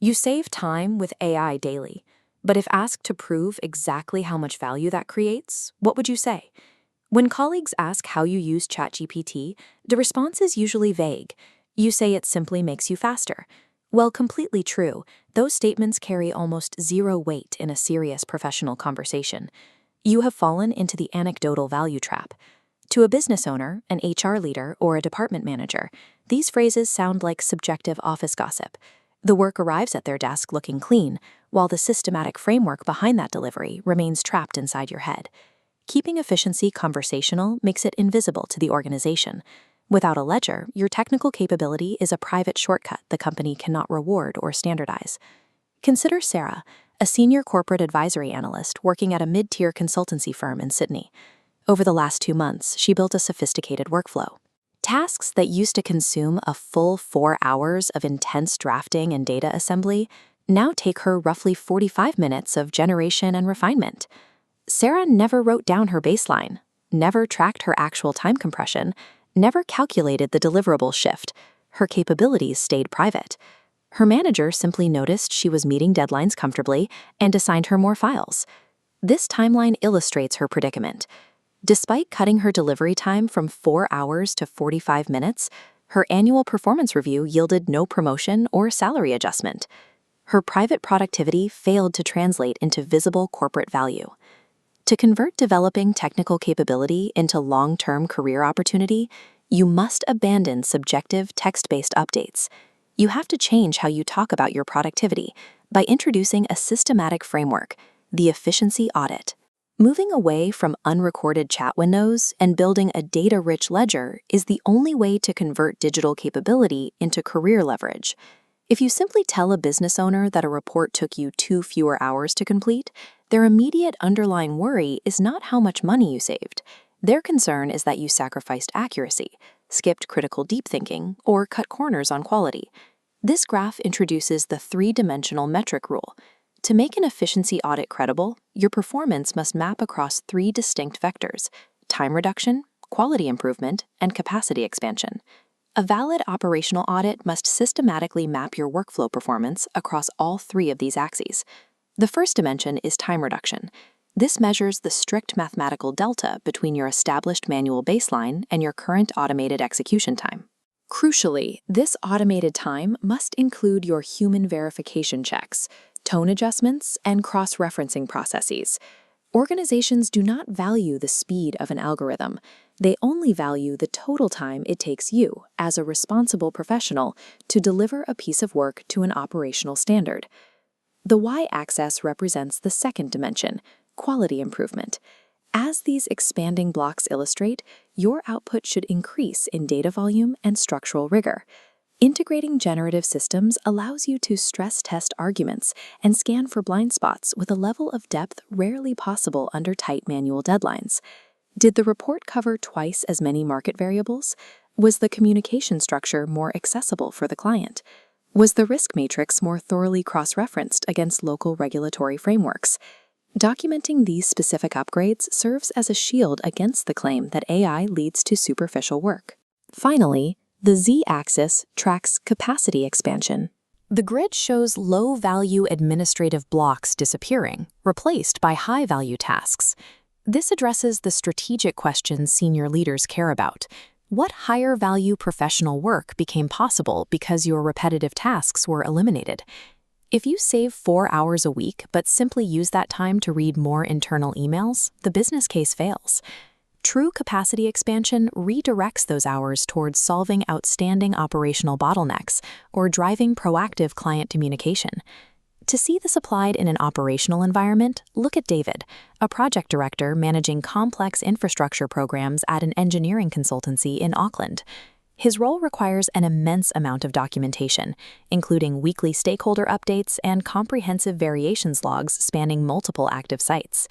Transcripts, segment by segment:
You save time with AI daily, but if asked to prove exactly how much value that creates, what would you say? When colleagues ask how you use ChatGPT, the response is usually vague. You say it simply makes you faster. Well, completely true. Those statements carry almost zero weight in a serious professional conversation. You have fallen into the anecdotal value trap. To a business owner, an HR leader, or a department manager, these phrases sound like subjective office gossip. The work arrives at their desk looking clean, while the systematic framework behind that delivery remains trapped inside your head. Keeping efficiency conversational makes it invisible to the organization. Without a ledger, your technical capability is a private shortcut the company cannot reward or standardize. Consider Sarah, a senior corporate advisory analyst working at a mid-tier consultancy firm in Sydney. Over the last 2 months, she built a sophisticated workflow. Tasks that used to consume a full 4 hours of intense drafting and data assembly now take her roughly 45 minutes of generation and refinement. Sarah never wrote down her baseline, never tracked her actual time compression, never calculated the deliverable shift. Her capabilities stayed private. Her manager simply noticed she was meeting deadlines comfortably and assigned her more files. This timeline illustrates her predicament. Despite cutting her delivery time from 4 hours to 45 minutes, her annual performance review yielded no promotion or salary adjustment. Her private productivity failed to translate into visible corporate value. To convert developing technical capability into long-term career opportunity, you must abandon subjective text-based updates. You have to change how you talk about your productivity by introducing a systematic framework, the Efficiency Audit. Moving away from unrecorded chat windows and building a data-rich ledger is the only way to convert digital capability into career leverage. If you simply tell a business owner that a report took you 2 fewer hours to complete, their immediate underlying worry is not how much money you saved. Their concern is that you sacrificed accuracy, skipped critical deep thinking, or cut corners on quality. This graph introduces the 3-dimensional metric rule. To make an efficiency audit credible, your performance must map across 3 distinct vectors: time reduction, quality improvement, and capacity expansion. A valid operational audit must systematically map your workflow performance across all 3 of these axes. The first dimension is time reduction. This measures the strict mathematical delta between your established manual baseline and your current automated execution time. Crucially, this automated time must include your human verification checks, tone adjustments, and cross-referencing processes. Organizations do not value the speed of an algorithm. They only value the total time it takes you, as a responsible professional, to deliver a piece of work to an operational standard. The y-axis represents the second dimension, quality improvement. As these expanding blocks illustrate, your output should increase in data volume and structural rigor. Integrating generative systems allows you to stress test arguments and scan for blind spots with a level of depth rarely possible under tight manual deadlines. Did the report cover twice as many market variables? Was the communication structure more accessible for the client? Was the risk matrix more thoroughly cross-referenced against local regulatory frameworks? Documenting these specific upgrades serves as a shield against the claim that AI leads to superficial work. Finally, the z-axis tracks capacity expansion. The grid shows low-value administrative blocks disappearing, replaced by high-value tasks. This addresses the strategic questions senior leaders care about. What higher-value professional work became possible because your repetitive tasks were eliminated? If you save 4 hours a week but simply use that time to read more internal emails, the business case fails. True capacity expansion redirects those hours towards solving outstanding operational bottlenecks or driving proactive client communication. To see this applied in an operational environment, look at David, a project director managing complex infrastructure programs at an engineering consultancy in Auckland. His role requires an immense amount of documentation, including weekly stakeholder updates and comprehensive variations logs spanning multiple active sites.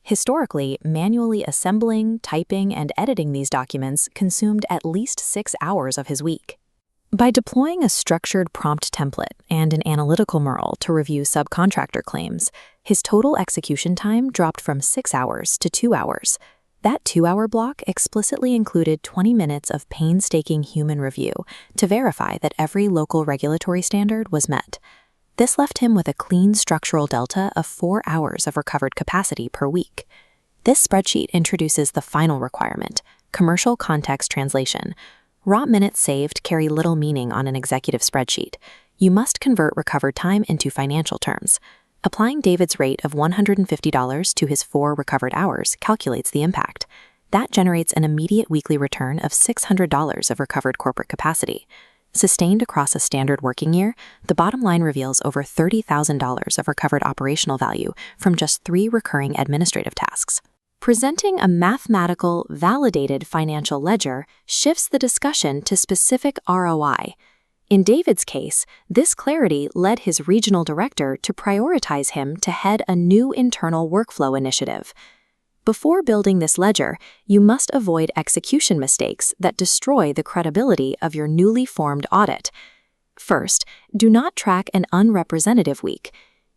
Historically, manually assembling, typing, and editing these documents consumed at least 6 hours of his week. By deploying a structured prompt template and an analytical model to review subcontractor claims, his total execution time dropped from 6 hours to 2 hours. That 2-hour block explicitly included 20 minutes of painstaking human review to verify that every local regulatory standard was met. This left him with a clean structural delta of 4 hours of recovered capacity per week. This spreadsheet introduces the final requirement, commercial context translation. Raw minutes saved carry little meaning on an executive spreadsheet. You must convert recovered time into financial terms. Applying David's rate of $150 to his 4 recovered hours calculates the impact. That generates an immediate weekly return of $600 of recovered corporate capacity. Sustained across a standard working year, the bottom line reveals over $30,000 of recovered operational value from just 3 recurring administrative tasks. Presenting a mathematical, validated financial ledger shifts the discussion to specific ROI. In David's case, this clarity led his regional director to prioritize him to head a new internal workflow initiative. Before building this ledger, you must avoid execution mistakes that destroy the credibility of your newly formed audit. First, do not track an unrepresentative week.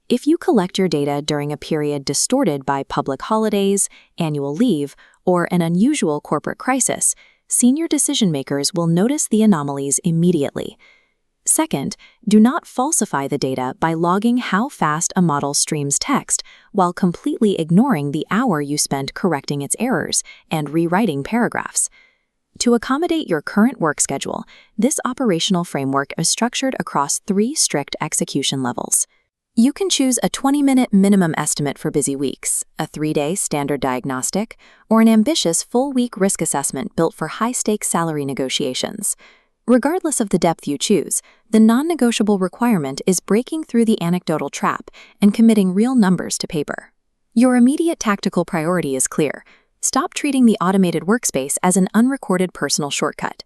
If you collect your data during a period distorted by public holidays, annual leave, or an unusual corporate crisis, senior decision-makers will notice the anomalies immediately. Second, do not falsify the data by logging how fast a model streams text while completely ignoring the hour you spent correcting its errors and rewriting paragraphs. To accommodate your current work schedule, this operational framework is structured across 3 strict execution levels. You can choose a 20-minute minimum estimate for busy weeks, a 3-day standard diagnostic, or an ambitious full-week risk assessment built for high-stakes salary negotiations. Regardless of the depth you choose, the non-negotiable requirement is breaking through the anecdotal trap and committing real numbers to paper. Your immediate tactical priority is clear. Stop treating the automated workspace as an unrecorded personal shortcut.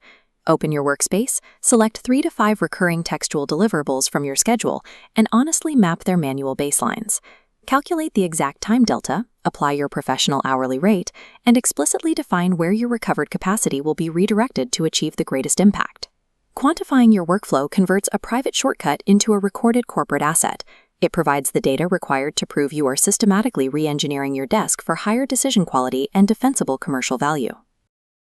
Open your workspace, select 3 to 5 recurring textual deliverables from your schedule, and honestly map their manual baselines. Calculate the exact time delta, apply your professional hourly rate, and explicitly define where your recovered capacity will be redirected to achieve the greatest impact. Quantifying your workflow converts a private shortcut into a recorded corporate asset. It provides the data required to prove you are systematically re-engineering your desk for higher decision quality and defensible commercial value.